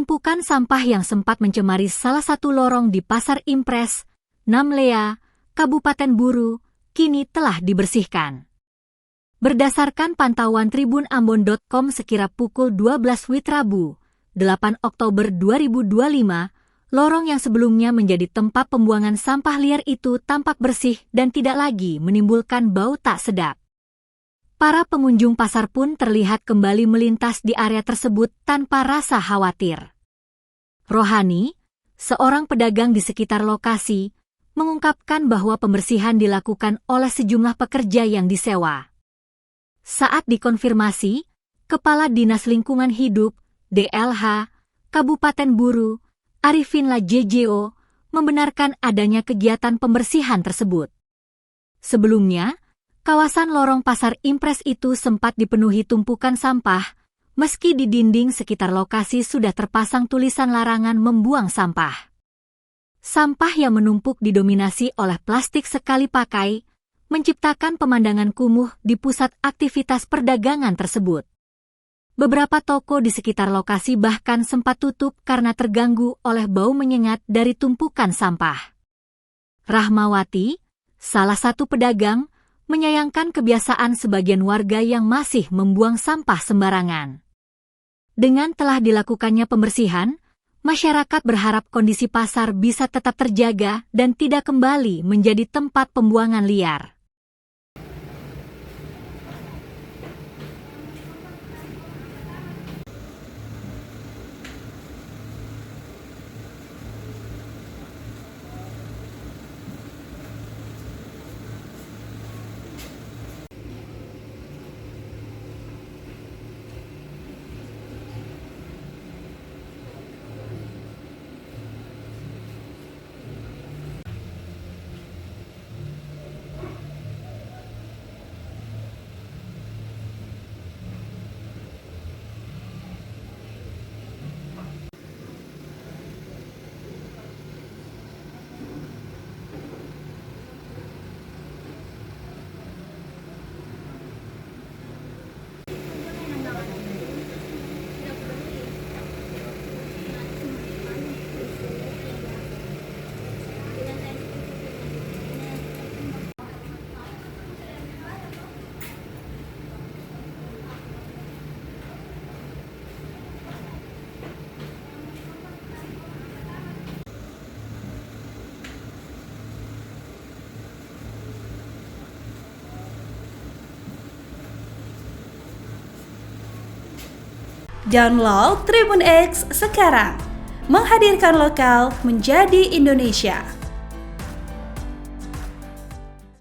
Tumpukan sampah yang sempat mencemari salah satu lorong di Pasar Impres, Namlea, Kabupaten Buru, kini telah dibersihkan. Berdasarkan pantauan tribunambon.com sekira pukul 12 WIB Rabu, 8 Oktober 2025, lorong yang sebelumnya menjadi tempat pembuangan sampah liar itu tampak bersih dan tidak lagi menimbulkan bau tak sedap. Para pengunjung pasar pun terlihat kembali melintas di area tersebut tanpa rasa khawatir. Rohani, seorang pedagang di sekitar lokasi, mengungkapkan bahwa pembersihan dilakukan oleh sejumlah pekerja yang disewa. Saat dikonfirmasi, Kepala Dinas Lingkungan Hidup, DLH, Kabupaten Buru, Arifinla JJO, membenarkan adanya kegiatan pembersihan tersebut. Sebelumnya, kawasan lorong Pasar Impres itu sempat dipenuhi tumpukan sampah, meski di dinding sekitar lokasi sudah terpasang tulisan larangan membuang sampah. Sampah yang menumpuk didominasi oleh plastik sekali pakai, menciptakan pemandangan kumuh di pusat aktivitas perdagangan tersebut. Beberapa toko di sekitar lokasi bahkan sempat tutup karena terganggu oleh bau menyengat dari tumpukan sampah. Rahmawati, salah satu pedagang, menyayangkan kebiasaan sebagian warga yang masih membuang sampah sembarangan. Dengan telah dilakukannya pembersihan, masyarakat berharap kondisi pasar bisa tetap terjaga dan tidak kembali menjadi tempat pembuangan liar. Download Tribun X sekarang, menghadirkan lokal menjadi Indonesia.